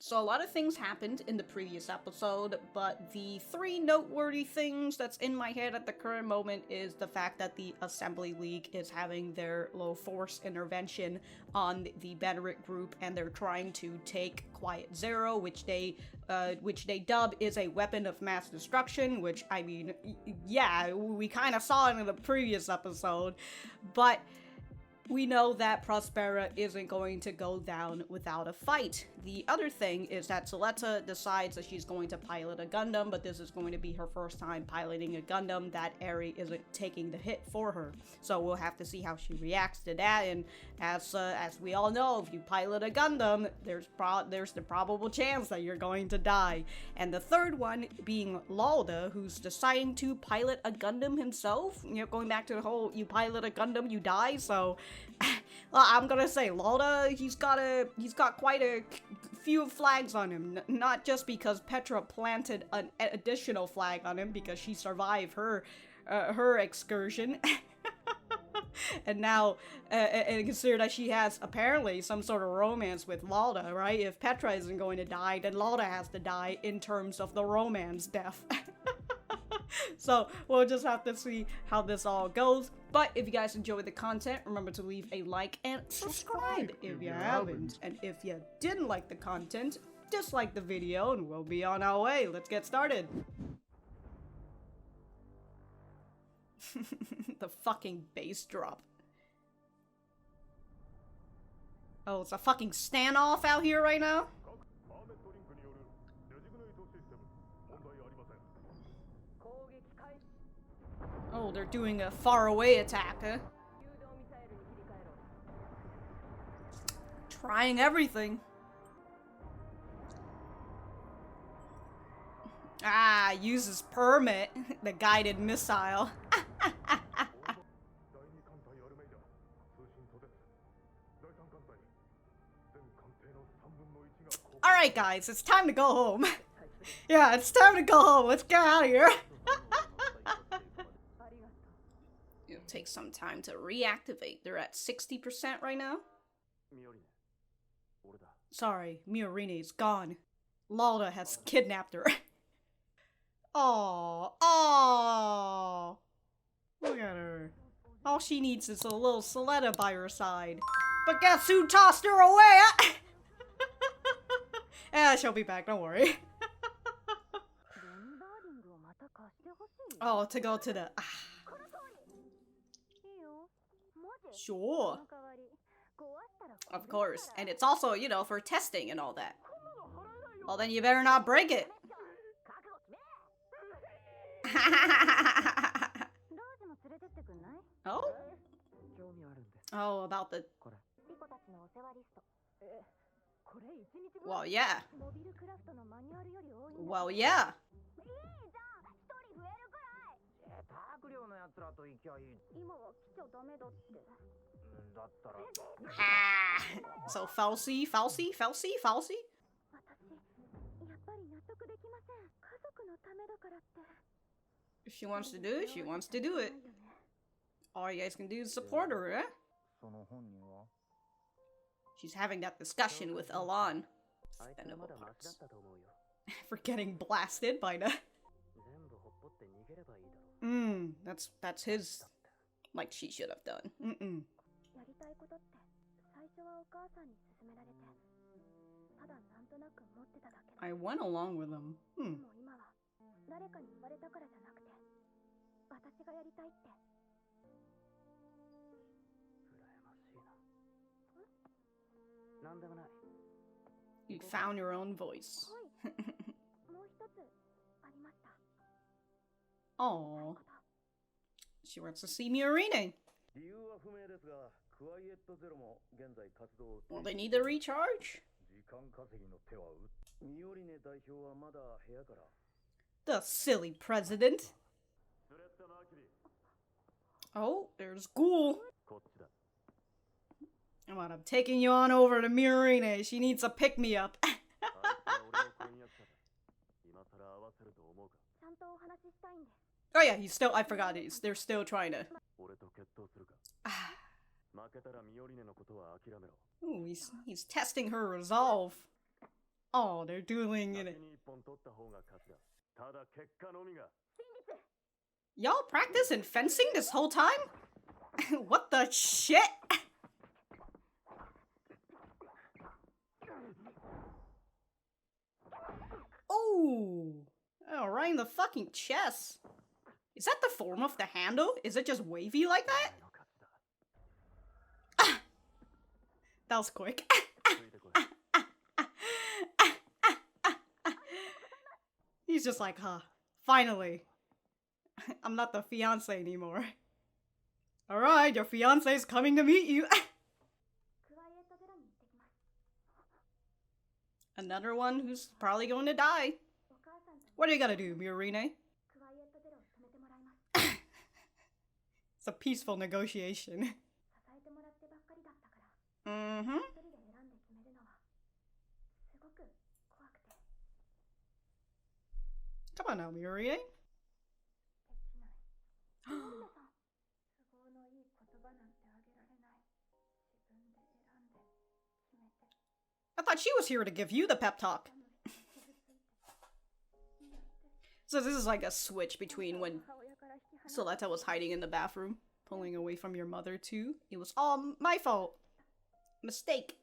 So a lot of things happened in the previous episode, but the three noteworthy things that's in my head at the current moment is the fact that the Assembly League is having their low force intervention on the Beneritt Group, and they're trying to take Quiet Zero, which they dub is a weapon of mass destruction, which, I mean, yeah, we kind of saw it in the previous episode, but we know that Prospera isn't going to go down without a fight. The other thing is that Suletta decides that she's going to pilot a Gundam, but this is going to be her first time piloting a Gundam, that Eri isn't taking the hit for her. So we'll have to see how she reacts to that, and as we all know, if you pilot a Gundam, there's the probable chance that you're going to die. And the third one being LAUDA, who's deciding to pilot a Gundam himself. You know, going back to the whole, you pilot a Gundam, you die, so well, I'm gonna say LAUDA, he's got quite a few flags on him. Not just because Petra planted an additional flag on him because she survived her excursion, and now and consider that she has apparently some sort of romance with LAUDA, right? If Petra isn't going to die, then LAUDA has to die in terms of the romance death. So we'll just have to see how this all goes. But if you guys enjoyed the content, remember to leave a like and subscribe if you haven't. And if you didn't like the content, dislike the video and we'll be on our way. Let's get started. The fucking bass drop. Oh, it's a fucking standoff out here right now? Oh, they're doing a far-away attack, huh? Trying everything. Ah, uses permit, the guided missile. Alright guys, it's time to go home. Yeah, it's time to go home. Let's get out of here. It'll take some time to reactivate. They're at 60% right now. Sorry, Miorine is gone. LAUDA has kidnapped her. Aww, aww. Look at her. All she needs is a little Suletta by her side. But guess who tossed her away? Eh, she'll be back, don't worry. Oh, to go to the... Sure. Of course. And it's also, you know, for testing and all that. Well, then you better not break it. Oh? Oh, about the... Well, yeah. Well, yeah. Ah, so falsy. If she wants to do it, she wants to do it. All you guys can do is support her, eh? She's having that discussion with El5n. For getting blasted by the... that's his... Like she should have done. I went along with him. You found your own voice. Oh, she wants to see Miorine. Well, they need to recharge. The silly president. Oh, there's Ghoul. Come on, I'm taking you on over to Miorine. She needs a pick-me-up. Oh yeah, he's still, I forgot, they're still trying to... Ooh, he's testing her resolve. Oh, they're dueling in it. Y'all practice in fencing this whole time? What the shit? Oh! Oh, right in the fucking chest. Is that the form of the handle? Is it just wavy like that? Ah! That was quick. He's just like, huh, finally. I'm not the fiance anymore. Alright, your fiance is coming to meet you. Another one who's probably going to die. What are you gonna do, Miorine? It's a peaceful negotiation. Mm-hmm. Come on now, Miorine. I thought she was here to give you the pep talk. So this is like a switch between when Suletta was hiding in the bathroom, pulling away from your mother too. It was all my fault. Mistake.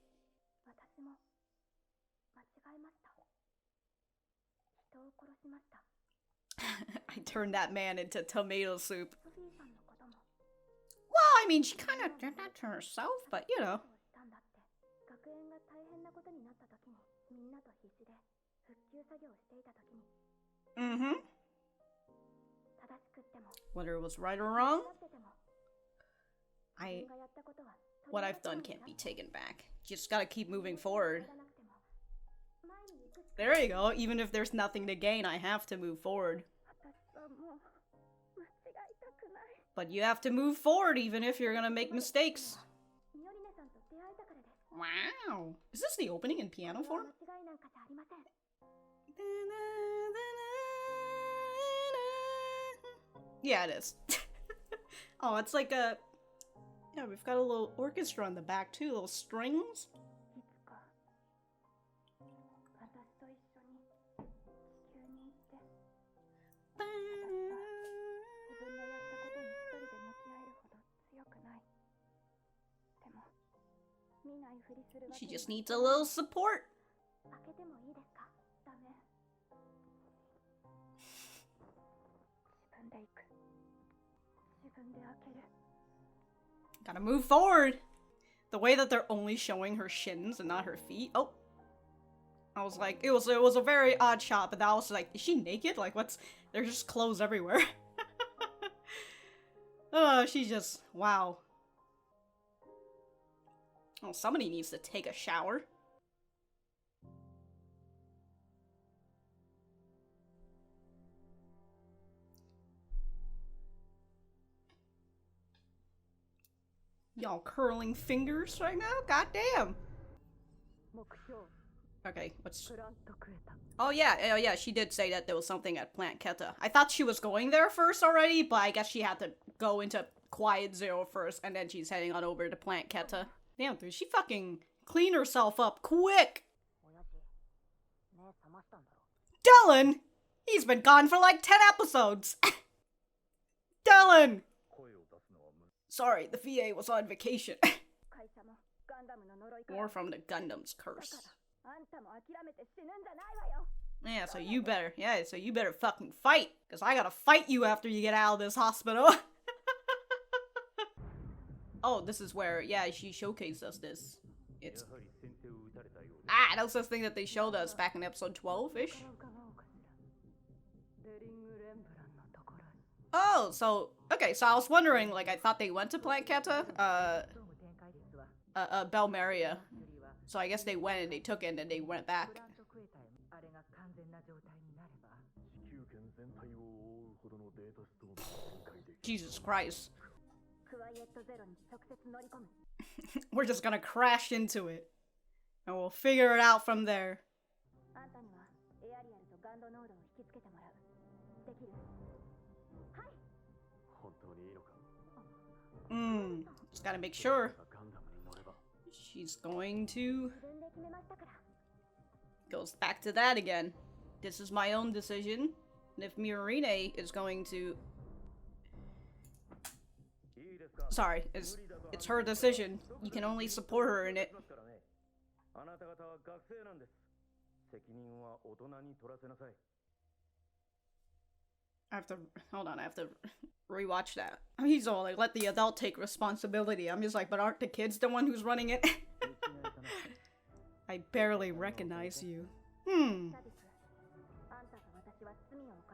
I turned that man into tomato soup. Well, I mean, she kind of did that to herself, but you know. Mm-hmm. Whether it was right or wrong, what I've done can't be taken back. Just gotta keep moving forward. There you go. Even if there's nothing to gain, I have to move forward. But you have to move forward even if you're gonna make mistakes. Wow. Is this the opening in piano form? Yeah, it is. Oh, it's like a... Yeah, we've got a little orchestra on the back too, little strings. She just needs a little support. Gotta move forward. The way that they're only showing her shins and not her feet. Oh. I was like, it was a very odd shot, but that was like, is she naked? Like, what's... There's just clothes everywhere. Oh, she just... Wow. Oh, somebody needs to take a shower. Y'all curling fingers right now? Goddamn. Okay, what's... Oh yeah, she did say that there was something at Plant Keta. I thought she was going there first already, but I guess she had to go into Quiet Zero first, and then she's heading on over to Plant Keta. Damn, dude, she fucking cleaned herself up quick! Dylan! He's been gone for like 10 episodes! Dylan! Sorry, the VA was on vacation. More from the Gundam's curse. Yeah, so you better fucking fight, because I gotta fight you after you get out of this hospital. Oh, this is where, yeah, she showcased us this. It's... Ah, that was the thing that they showed us back in episode 12-ish. Oh, so, okay, so I was wondering, like, I thought they went to Plant Keta, Belmeria. So I guess they went and they took it and then they went back. Jesus Christ. We're just gonna crash into it. And we'll figure it out from there. Just gotta make sure. She's going to... Goes back to that again. This is my own decision. And if Miorine is going to... Sorry, it's her decision. You can only support her in it. I have to... Hold on, I have to rewatch that. He's all like, let the adult take responsibility. I'm just like, but aren't the kids the one who's running it? I barely recognize you.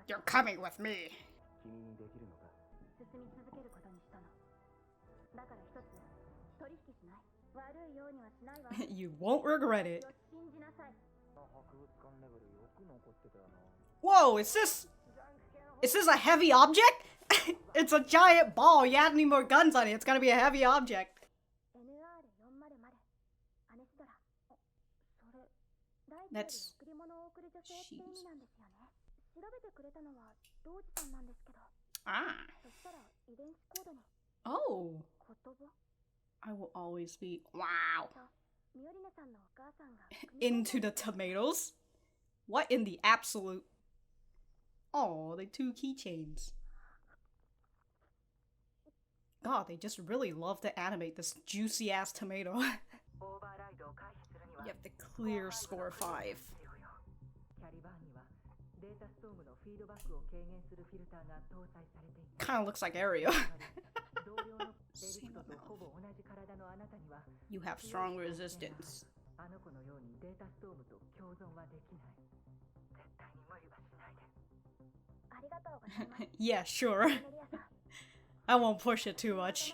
You're coming with me. You won't regret it. Whoa, is this a heavy object? It's a giant ball. You add any more guns on it, it's gonna be a heavy object. That's... Jeez. Ah. Oh. I will always be... Wow. Into the tomatoes? What in the absolute... Oh, the 2 keychains. God, they just really love to animate this juicy-ass tomato. You have to clear score 5. Kinda looks like Eri. You have strong resistance. Yeah, sure. I won't push it too much.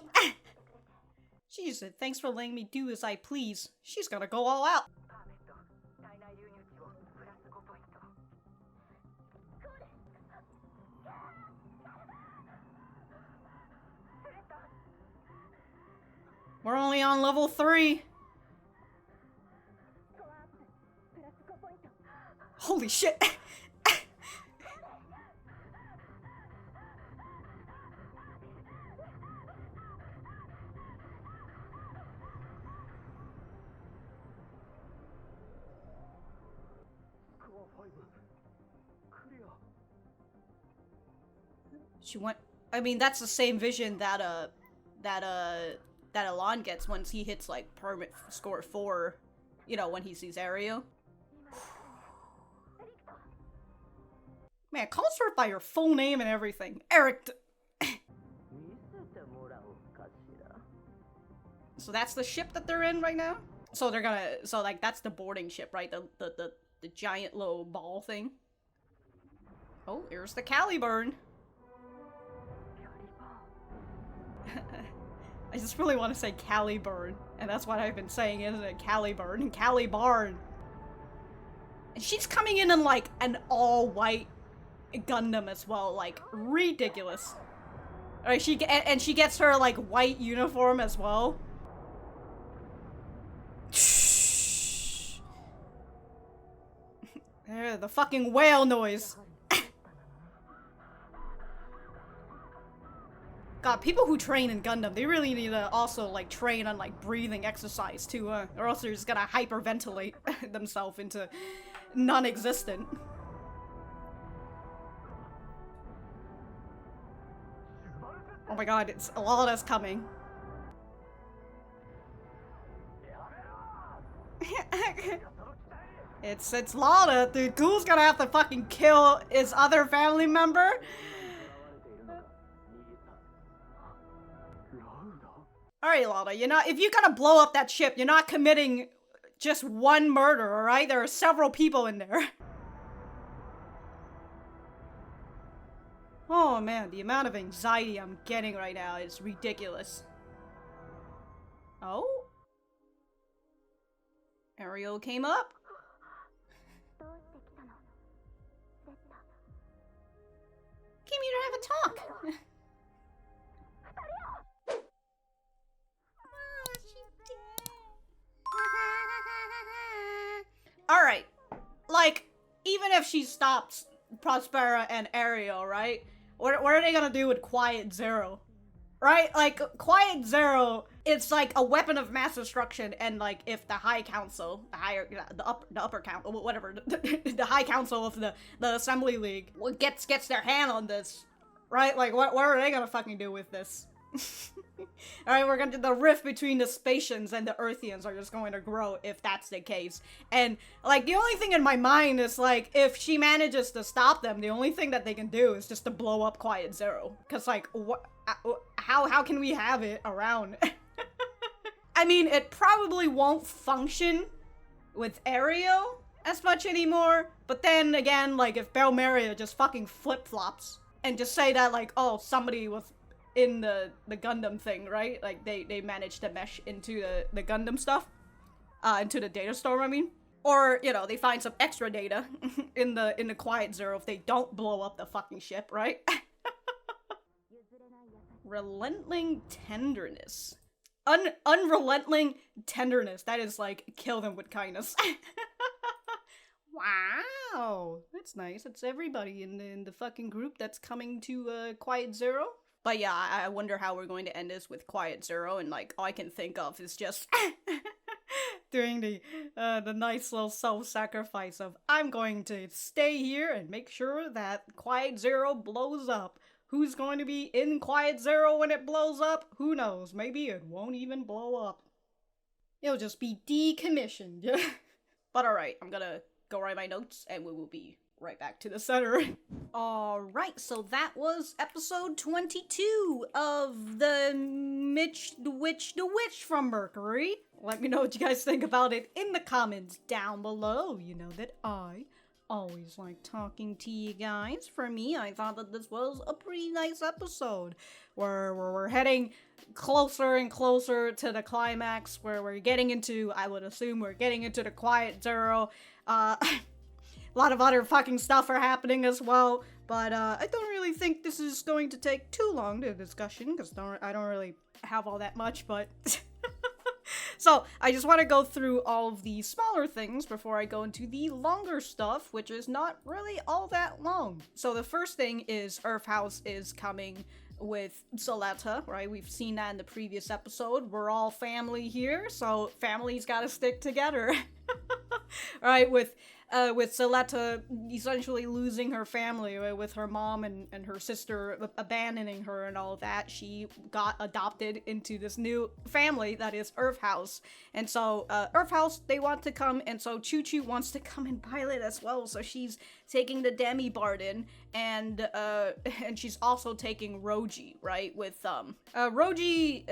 Jesus, thanks for letting me do as I please. She's gonna go all out. We're only on level 3. Holy shit. She went... I mean, that's the same vision that El5n gets once he hits, like, permit score 4, you know, when he sees Eri. Man, calls her by her full name and everything. Eric. So that's the ship that they're in right now? So they're gonna... So, like, that's the boarding ship, right? The giant little ball thing. Oh, here's the Caliburn. I just really want to say Caliburn, and that's what I've been saying, isn't it? Caliburn and Calibarn. And she's coming in like an all-white Gundam as well, like ridiculous. Alright, she gets her like white uniform as well. The fucking whale noise. God, people who train in Gundam, they really need to also, like, train on, like, breathing exercise, too, or else they're just gonna hyperventilate themselves into non-existent. Oh my god, it's LAUDA's coming. It's LAUDA, dude. Ghoul's gonna have to fucking kill his other family member. Alright, LAUDA, you're not- if you're gonna blow up that ship, you're not committing just one murder, alright? There are several people in there. Oh man, the amount of anxiety I'm getting right now is ridiculous. Oh? Ariel came up? Came here to have a talk. Alright, like, even if she stops Prospera and Eri, right? What are they gonna do with Quiet Zero? Right? Like, Quiet Zero it's like a weapon of mass destruction, and like if the High Council, the upper council, whatever, the High Council of the Assembly League gets their hand on this, right? Like what are they gonna fucking do with this? Alright, the rift between the Spatians and the Earthians are just going to grow if that's the case. And, like, the only thing in my mind is, like, if she manages to stop them, the only thing that they can do is just to blow up Quiet Zero. Cause, like, how can we have it around? I mean, it probably won't function with Aereo as much anymore, but then again, like, if Belmeria just fucking flip-flops and just say that, like, oh, somebody was in the Gundam thing, right? Like, they managed to mesh into the Gundam stuff. Into the data storm, I mean. Or, you know, they find some extra data in the Quiet Zero if they don't blow up the fucking ship, right? Relenting tenderness. Unrelenting tenderness. That is, like, kill them with kindness. Wow. That's nice. It's everybody in the fucking group that's coming to, Quiet Zero. But yeah, I wonder how we're going to end this with Quiet Zero, and like, all I can think of is just doing the nice little self-sacrifice of, I'm going to stay here and make sure that Quiet Zero blows up. Who's going to be in Quiet Zero when it blows up? Who knows? Maybe it won't even blow up. It'll just be decommissioned. But alright, I'm gonna go write my notes, and we will be right back to the center. Alright, so that was episode 22 of the Witch from Mercury. Let me know what you guys think about it in the comments down below. You know that I always like talking to you guys. For me, I thought that this was a pretty nice episode, where we're heading closer and closer to the climax, where we're getting into, I would assume we're getting into the Quiet Zero. A lot of other fucking stuff are happening as well, but I don't really think this is going to take too long, the discussion, because I don't really have all that much, but... So, I just want to go through all of the smaller things before I go into the longer stuff, which is not really all that long. So the first thing is Earth House is coming with Suletta, right? We've seen that in the previous episode. We're all family here, so family's gotta stick together. Right, with Suletta essentially losing her family, with her mom and her sister abandoning her and all that, she got adopted into this new family that is Earth House. And so Earth House, they want to come, and so Choo Choo wants to come and pilot as well, so she's taking the Demi Barden, and she's also taking Roji, right? With Roji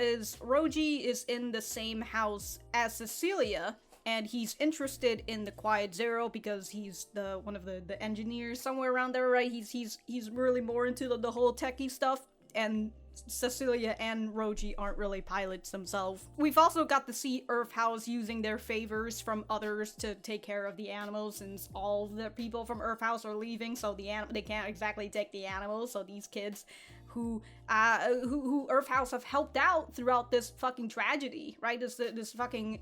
is in the same house as Cecilia, and he's interested in the Quiet Zero because he's one of the engineers somewhere around there, right? He's really more into the whole techie stuff, and Cecilia and Roji aren't really pilots themselves. We've also got to see Earth House using their favors from others to take care of the animals, since all the people from Earth House are leaving, so they can't exactly take the animals, so these kids who Earth House have helped out throughout this fucking tragedy, right? This fucking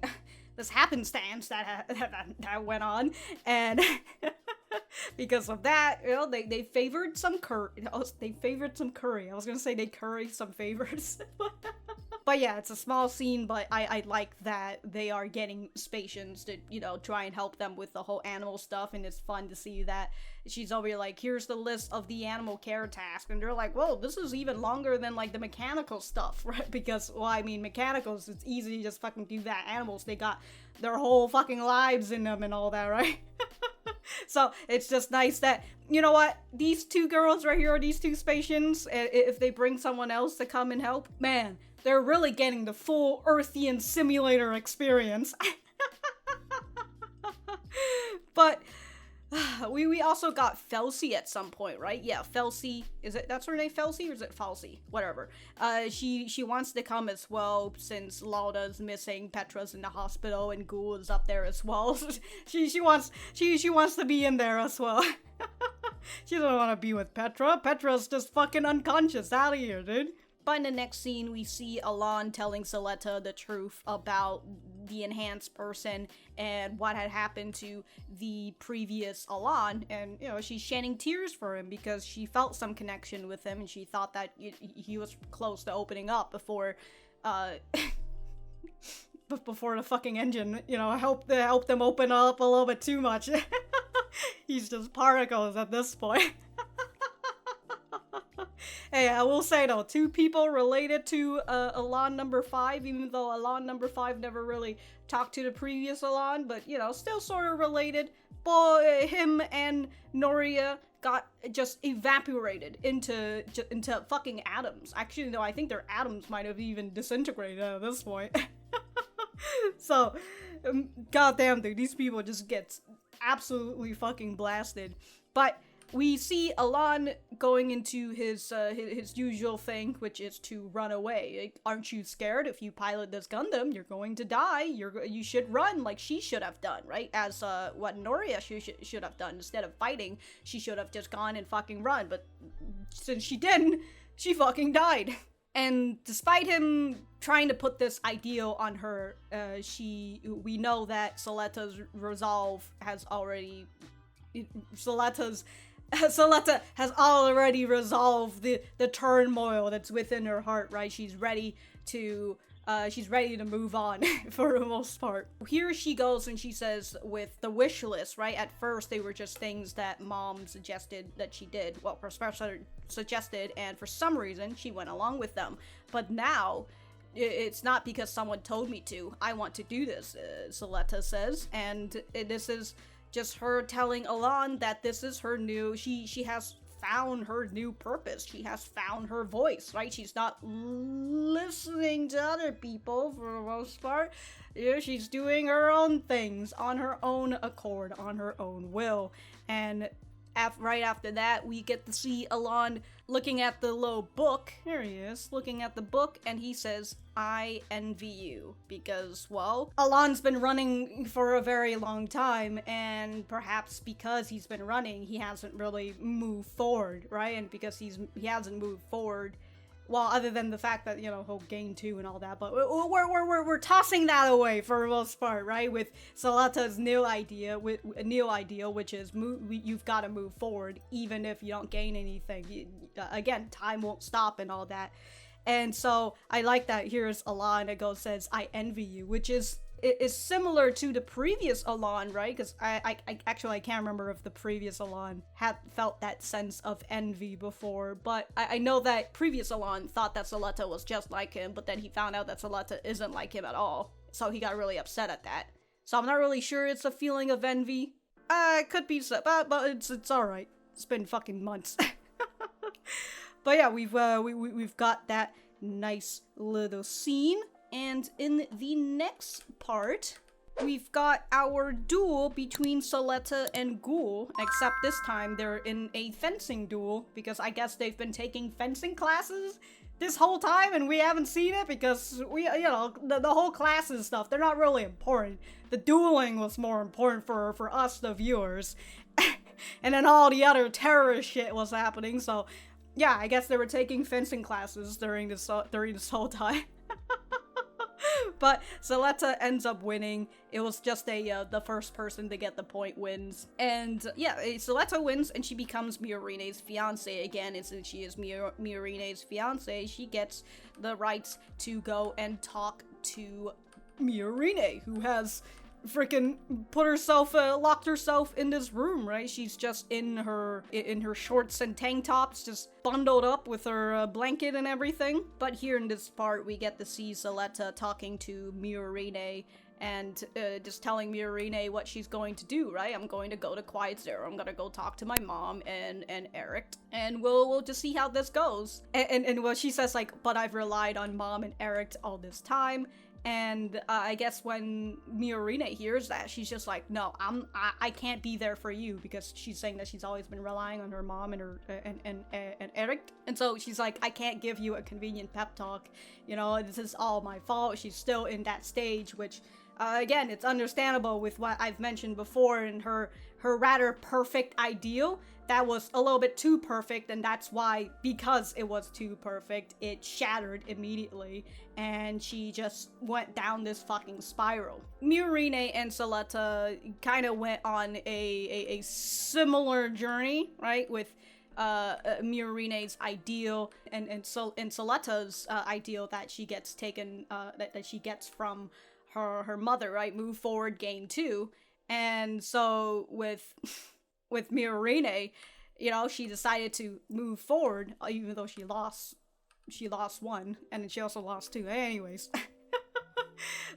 this happenstance that went on, and because of that, you know, they favored some curry. They favored some curry. I was gonna say they curry some favors. But yeah, it's a small scene, but I like that they are getting Spatians to, you know, try and help them with the whole animal stuff, and it's fun to see that she's over here like, here's the list of the animal care task, and they're like, whoa, this is even longer than like the mechanical stuff, right? Because, well, I mean, mechanicals, it's easy to just fucking do that. Animals, they got their whole fucking lives in them and all that, right? So it's just nice that, you know what, these two girls right here, these two Spatians, if they bring someone else to come and help, man, they're really getting the full Earthian simulator experience. But we also got Felsi at some point, right? Yeah, Felsi, that's her name, Felsi, or is it Falsi? Whatever. She wants to come as well, since Lauda's missing, Petra's in the hospital, and Ghoul is up there as well. she wants to be in there as well. She doesn't want to be with Petra. Petra's just fucking unconscious. Out of here, dude. But in the next scene, we see El5n telling Suletta the truth about the enhanced person and what had happened to the previous El5n, and, you know, she's shedding tears for him because she felt some connection with him, and she thought that he was close to opening up before before the fucking engine, you know, help them open up a little bit too much. He's just particles at this point. Hey, I will say though, 2 people related to El5n number 5, even though El5n number 5 never really talked to the previous El5n, but you know, still sort of related. Boy, him and Noria got just evaporated into fucking atoms. Actually, no, I think their atoms might have even disintegrated at this point. So, goddamn, dude, these people just get absolutely fucking blasted. But we see El5n going into his usual thing, which is to run away. Like, aren't you scared? If you pilot this Gundam, you're going to die. You should run like she should have done, right? As what Noria should have done. Instead of fighting, she should have just gone and fucking run. But since she didn't, she fucking died. And despite him trying to put this ideal on her, we know that Suletta's resolve has already... Suletta has already resolved the turmoil that's within her heart, right? She's ready to move on for the most part. Here she goes and she says with the wish list, right? At first they were just things that Mom suggested that she did. Well, Prospera suggested, and for some reason she went along with them. But now it's not because someone told me to. I want to do this, Suletta says, and this is just her telling El5n that this is her new, she has found her new purpose. She has found her voice, right? She's not listening to other people for the most part. Yeah, she's doing her own things on her own accord, on her own will. And right after that, we get to see El5n looking at the little book. Here he is, looking at the book, and he says, I envy you. Because, well, El5n's been running for a very long time, and perhaps because he's been running, he hasn't really moved forward, right? And because he hasn't moved forward, well, other than the fact that, you know, he'll gain 2 and all that, but we're tossing that away for the most part, right? With Suletta's new idea, which is you've got to move forward, even if you don't gain anything. Again, time won't stop and all that. And so I like that here's El5n that says, I envy you, which is similar to the previous El5n, right? Because I can't remember if the previous El5n had felt that sense of envy before, but I know that previous El5n thought that Suletta was just like him, but then he found out that Suletta isn't like him at all, so he got really upset at that. So I'm not really sure it's a feeling of envy. It could be, but it's alright. It's been fucking months. But yeah, we've got that nice little scene. And in the next part, we've got our duel between Suletta and Ghoul, except this time they're in a fencing duel, because I guess they've been taking fencing classes this whole time and we haven't seen it because the whole classes stuff, they're not really important. The dueling was more important for us, the viewers. And then all the other terrorist shit was happening, so yeah, I guess they were taking fencing classes during this whole time. But Suletta ends up winning. It was just the first person to get the point wins. And yeah, Suletta wins and she becomes Miorine's fiance again. And since she is Miorine's fiance, she gets the rights to go and talk to Miorine, who has freaking locked herself in this room, right? She's just in her shorts and tank tops, just bundled up with her blanket and everything. But here in this part, we get to see Suletta talking to Miorine and just telling Miorine what she's going to do, right? I'm going to go to Quiet Zero. I'm gonna go talk to my mom and Eric, and we'll just see how this goes. And well, she says like, but I've relied on Mom and Eric all this time. And I guess when Miorine hears that, she's just like, no, I can't be there for you, because she's saying that she's always been relying on her mom and her and Eric. And so she's like, I can't give you a convenient pep talk. You know, this is all my fault. She's still in that stage, which again, it's understandable with what I've mentioned before in her rather perfect ideal. That was a little bit too perfect, and that's why, because it was too perfect, it shattered immediately, and she just went down this fucking spiral. Miorine and Suletta kind of went on a similar journey, right? With Miorine's ideal and Suletta's ideal that she gets taken that she gets from her mother, right? Move forward, gain 2. And so with with Miorine, you know, she decided to move forward even though she lost 1 and then she also lost 2. Anyways.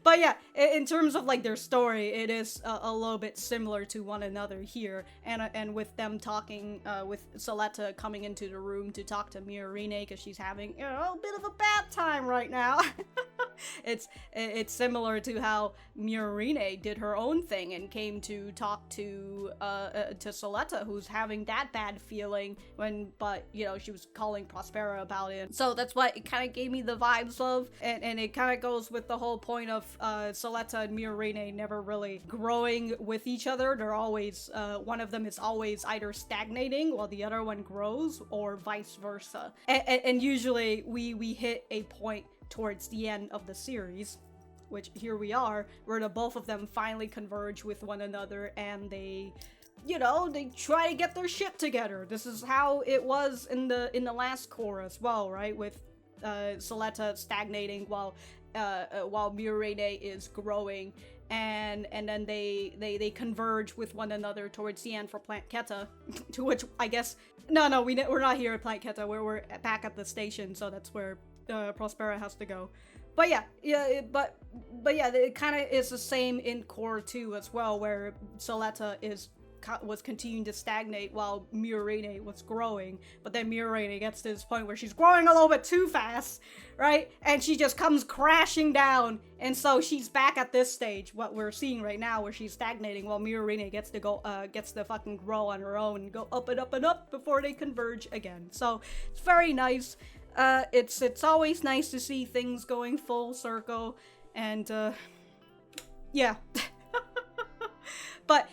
But yeah, in terms of like their story, it is a little bit similar to one another here, and with them talking, with Suletta coming into the room to talk to Miorine because she's having, you know, a bit of a bad time right now. It's similar to how Miorine did her own thing and came to talk to Suletta, who's having that bad feeling but you know, she was calling Prospera about it. So that's what it kind of gave me the vibes of, and it kind of goes with the whole point of Suletta and Miorine never really growing with each other. They're always, one of them is always either stagnating while the other one grows, or vice versa. And usually we hit a point towards the end of the series, which here we are, where the both of them finally converge with one another, and they, you know, they try to get their shit together. This is how it was in the last core as well, right? With Suletta stagnating while Miorine is growing, and then they converge with one another towards the end for Plant Keta, to which I guess we're not here at Plant Keta, we're back at the station, so that's where Prospera has to go. But yeah, it kind of is the same in Core 2 as well, where Suletta was continuing to stagnate while Miorine was growing, but then Miorine gets to this point where she's growing a little bit too fast, right? And she just comes crashing down, and so she's back at this stage, what we're seeing right now, where she's stagnating while Miorine gets to fucking grow on her own and go up and up and up before they converge again. So it's very nice. It's always nice to see things going full circle, and yeah. But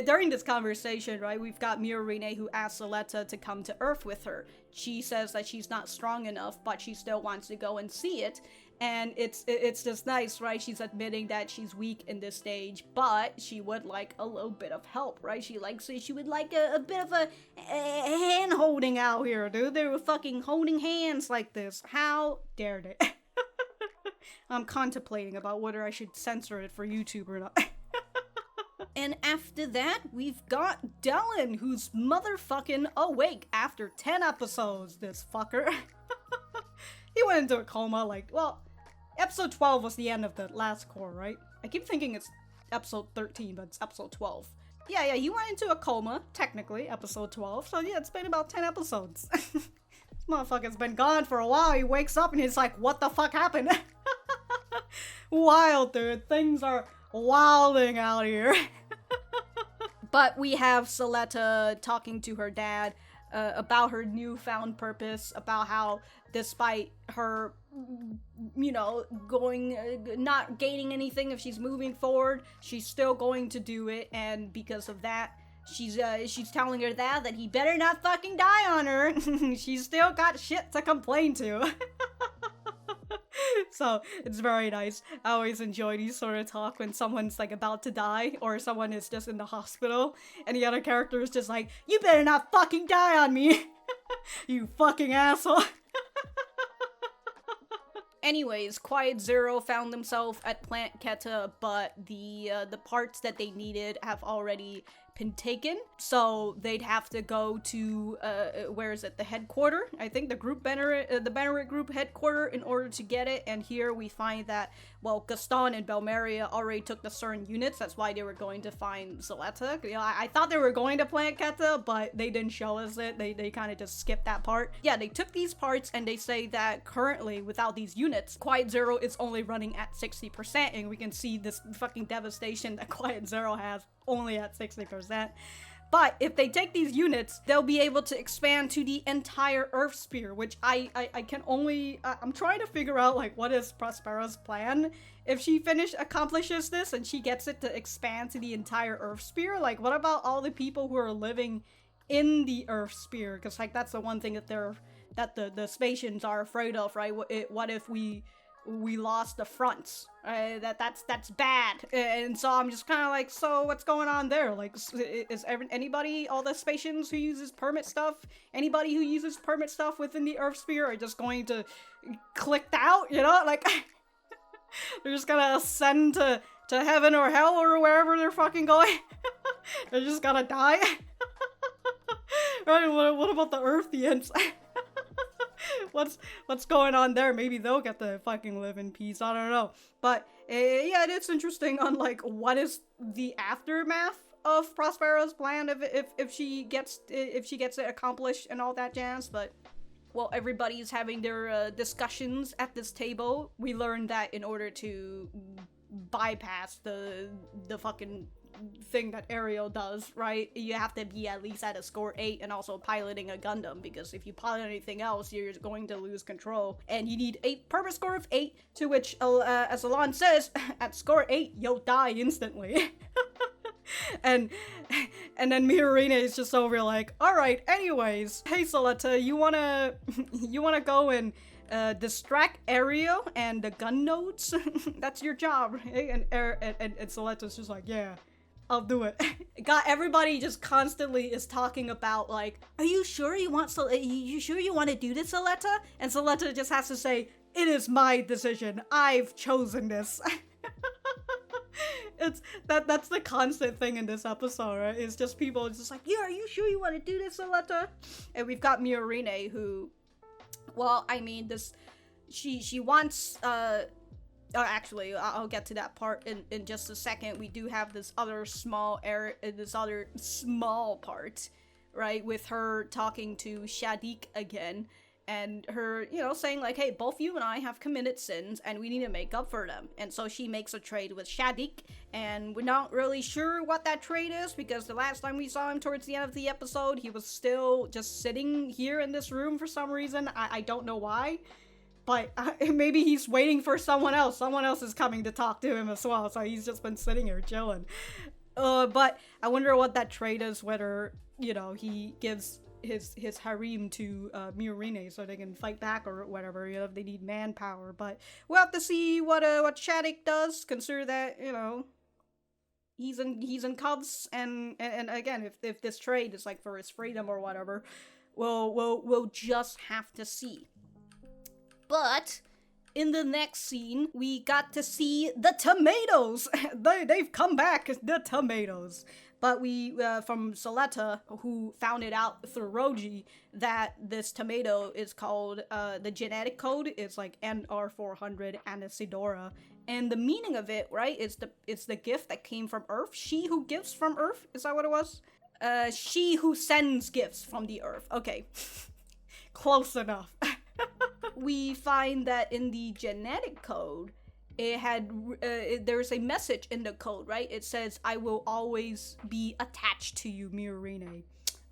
during this conversation, right, we've got Miorine who asks Suletta to come to Earth with her. She says that she's not strong enough, but she still wants to go and see it. And it's just nice, right? She's admitting that she's weak in this stage, but she would like a little bit of help, right? She would like a bit of a hand holding out here, dude. They were fucking holding hands like this. How dare they? I'm contemplating about whether I should censor it for YouTube or not. And after that, we've got Dylan, who's motherfucking awake after 10 episodes, this fucker. He went into a coma, like, well, episode 12 was the end of the last core, right? I keep thinking it's episode 13, but it's episode 12. Yeah, he went into a coma, technically, episode 12, so yeah, it's been about 10 episodes. This motherfucker's been gone for a while, he wakes up and he's like, what the fuck happened? Wild, dude, things are wilding out here. But we have Suletta talking to her dad about her newfound purpose, about how despite her, you know, not gaining anything if she's moving forward, she's still going to do it, and because of that, she's telling her dad that he better not fucking die on her. She's still got shit to complain to. So it's very nice. I always enjoy these sort of talk when someone's like about to die or someone is just in the hospital and the other character is just like, you better not fucking die on me. You fucking asshole. Anyways, Quiet Zero found themselves at Plant Keta, but the parts that they needed have already been taken, so they'd have to go to where is it, the headquarter, I think the Beneritt Group headquarter, in order to get it. And here we find that, well, Gaston and Belmeria already took the CERN units. That's why they were going to find Suletta. You know, I thought they were going to Plant Keta, but they didn't show us it. They kind of just skipped that part. Yeah, they took these parts, and they say that currently without these units, Quiet Zero is only running at 60%, and we can see this fucking devastation that Quiet Zero has only at 60%. But if they take these units, they'll be able to expand to the entire Earth sphere, which I can only, I'm trying to figure out, like, what is Prospera's plan? If she accomplishes this and she gets it to expand to the entire Earth sphere, like, what about all the people who are living in the Earth sphere? Because, like, that's the one thing that the Spatians are afraid of, right? What if we we lost the fronts. That's bad. And so I'm just kind of like, so what's going on there? Like, is anybody, all the Spatians who uses permit stuff, anybody who uses permit stuff within the Earth sphere are just going to click out, you know? Like, they're just gonna ascend to heaven or hell or wherever they're fucking going. They're just gonna die. Right, what about the Earthians? What's going on there? Maybe they'll get to fucking live in peace. I don't know. But yeah, it's interesting on like what is the aftermath of Prospera's plan if she gets it accomplished and all that jazz. But while everybody's having their discussions at this table, we learned that in order to bypass the fucking thing that Ariel does, right? You have to be at least at a score 8 and also piloting a Gundam, because if you pilot anything else, you're going to lose control. And you need 8 permit score of 8, to which, as El5n says, at score 8, you'll die instantly. and then Miorine is just over like, alright, anyways, hey Suletta, you wanna go and distract Ariel and the gun nodes? That's your job, right? And Suletta's just like, yeah, I'll do it. God, everybody just constantly is talking about like, are you sure you want you sure you want to do this, Suletta? And Suletta just has to say, it is my decision. I've chosen this. That's the constant thing in this episode, right? It's just people just like, yeah, are you sure you want to do this, Suletta? And we've got Miorine who, well, I mean, she wants, actually, I'll get to that part in just a second. We do have this other small part, right, with her talking to Shaddiq again, and her, you know, saying like, hey, both you and I have committed sins, and we need to make up for them. And so she makes a trade with Shaddiq, and we're not really sure what that trade is, because the last time we saw him towards the end of the episode, he was still just sitting here in this room for some reason. I don't know why. But maybe he's waiting for someone else. Someone else is coming to talk to him as well. So he's just been sitting here chilling. But I wonder what that trade is. Whether, you know, he gives his harem to Miorine so they can fight back or whatever. You know, if they need manpower. But we'll have to see what Shaddiq does. Consider that, you know, he's in cuffs. And again, if this trade is like for his freedom or whatever, we'll just have to see. But in the next scene, we got to see the tomatoes. They've come back, the tomatoes. But we, from Suletta, who found it out through Roji, that this tomato is called, the genetic code is like NR400 Anisidora. And the meaning of it, right, is the gift that came from Earth. She who gives from Earth, is that what it was? She who sends gifts from the Earth. Okay, close enough. We find that in the genetic code, it had there's a message in the code, right? It says, I will always be attached to you, Miorine.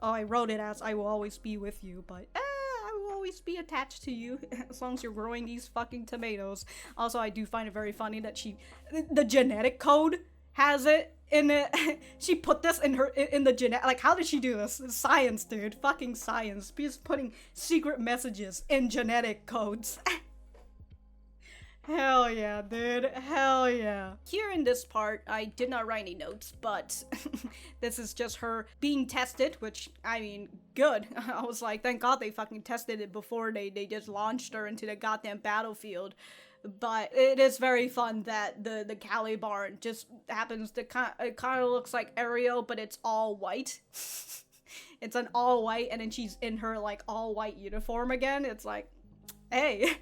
Oh, I wrote it as I will always be with you, but I will always be attached to you as long as you're growing these fucking tomatoes. Also, I do find it very funny that the genetic code has it in it. She put this in the genetic, like, how did she do this? It's science, dude. Fucking science. Just putting secret messages in genetic codes. Hell yeah, dude. Hell yeah. Here in this part, I did not write any notes, but this is just her being tested, which, I mean, good. I was like, thank God they fucking tested it before they just launched her into the goddamn battlefield. But it is very fun that the Calibar just happens to it kind of looks like Ariel, but it's all white. It's an all white, and then she's in her like all white uniform again. It's like, hey,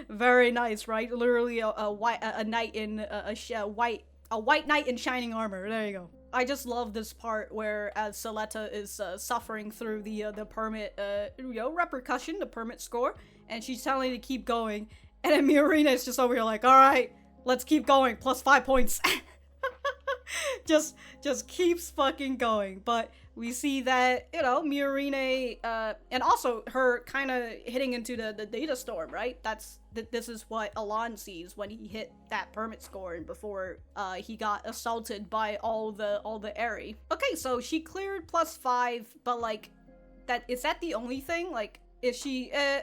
very nice, right? Literally a knight in a white knight in shining armor. There you go. I just love this part where Suletta is suffering through the permit repercussion, the permit score, and she's telling to keep going. And then Miorine is just over here like, alright, let's keep going, plus 5 points. just keeps fucking going. But we see that, you know, Miorine, and also her kind of hitting into the data storm, right? This is what El5n sees when he hit that permit score and before he got assaulted by all the Eri. Okay, so she cleared plus 5, but like, is that the only thing? Like, is she, yeah,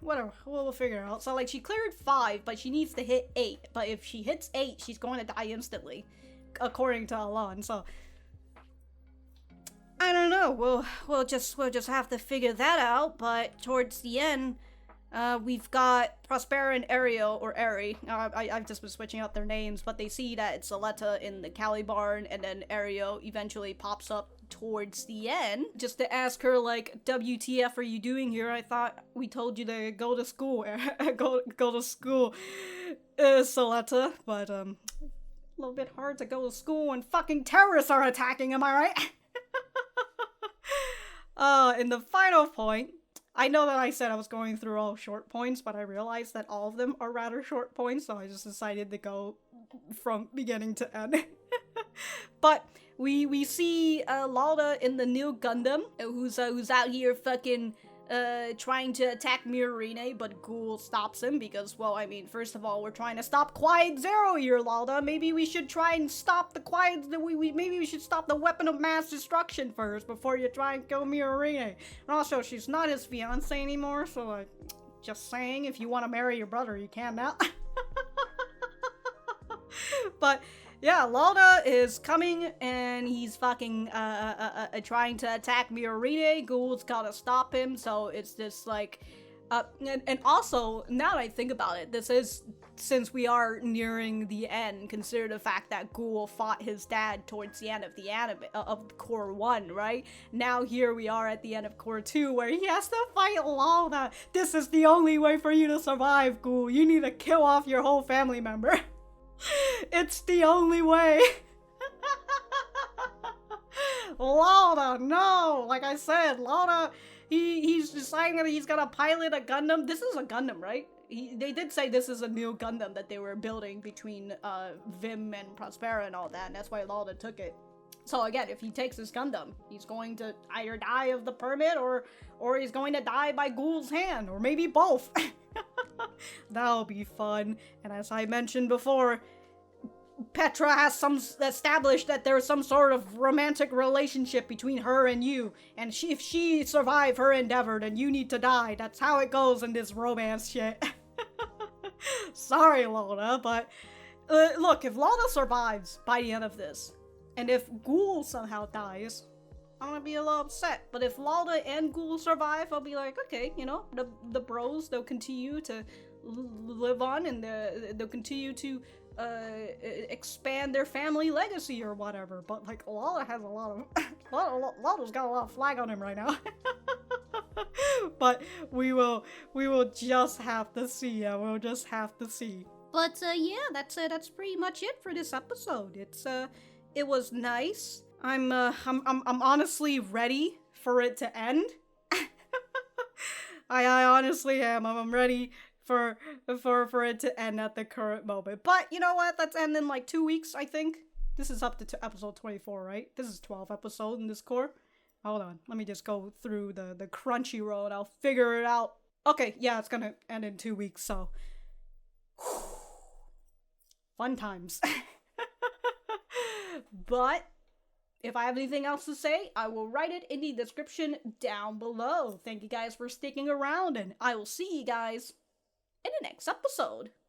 whatever, we'll figure it out. So, like, she cleared 5, but she needs to hit 8. But if she hits 8, she's going to die instantly, according to El5n. So, I don't know. We'll just have to figure that out. But towards the end, we've got Prospera and Eri. I've just been switching out their names, but they see that it's Suletta in the Cali barn, and then Eri eventually pops up towards the end, just to ask her, like, WTF are you doing here? I thought we told you to go to school, go to school, Suletta, but, a little bit hard to go to school when fucking terrorists are attacking, am I right? In the final point, I know that I said I was going through all short points, but I realized that all of them are rather short points, so I just decided to go from beginning to end. But we see LAUDA in the new Gundam, who's out here fucking trying to attack Miorine, but Ghoul stops him because, well, I mean, first of all, we're trying to stop Quiet Zero here, LAUDA. Maybe we should try and stop the maybe we should stop the weapon of mass destruction first before you try and kill Miorine. And also, she's not his fiance anymore, so, like, just saying, if you want to marry your brother, you can now. But yeah, LAUDA is coming, and he's fucking, trying to attack Miorine. Ghoul's gotta stop him, so it's just, like, and also, now that I think about it, this is, since we are nearing the end, consider the fact that Ghoul fought his dad towards the end of the anime, of Core 1, right? Now here we are at the end of Core 2, where he has to fight LAUDA. This is the only way for you to survive, Ghoul. You need to kill off your whole family member. It's the only way. LAUDA, no! Like I said, LAUDA, he's deciding that he's gonna pilot a Gundam. This is a Gundam, right? They did say this is a new Gundam that they were building between Vim and Prospera and all that, and that's why LAUDA took it. So again, if he takes this Gundam, he's going to either die of the permit or he's going to die by Ghoul's hand, or maybe both. That'll be fun. And as I mentioned before, Petra has established that there's some sort of romantic relationship between her and you, and if she survive her endeavor, then you need to die. That's how it goes in this romance shit. Sorry, LAUDA, but look, if LAUDA survives by the end of this, and if Ghoul somehow dies, I'm gonna be a little upset. But if LAUDA and Ghoul survive, I'll be like, okay, you know, the bros, they'll continue to live on, and they'll continue to expand their family legacy or whatever. But like, LAUDA has a lot of LAUDA's got a lot of flag on him right now. But we will just have to see. Yeah, we'll just have to see. But yeah, that's pretty much it for this episode. It was nice. I'm honestly ready for it to end. I honestly am. I'm ready for it to end at the current moment. But you know what? Let's end in like 2 weeks, I think. This is up to episode 24, right? This is 12 episodes in this core. Hold on. Let me just go through the Crunchyroll and I'll figure it out. Okay, yeah, it's gonna end in 2 weeks, so. Fun times. But if I have anything else to say, I will write it in the description down below. Thank you guys for sticking around, and I will see you guys in the next episode.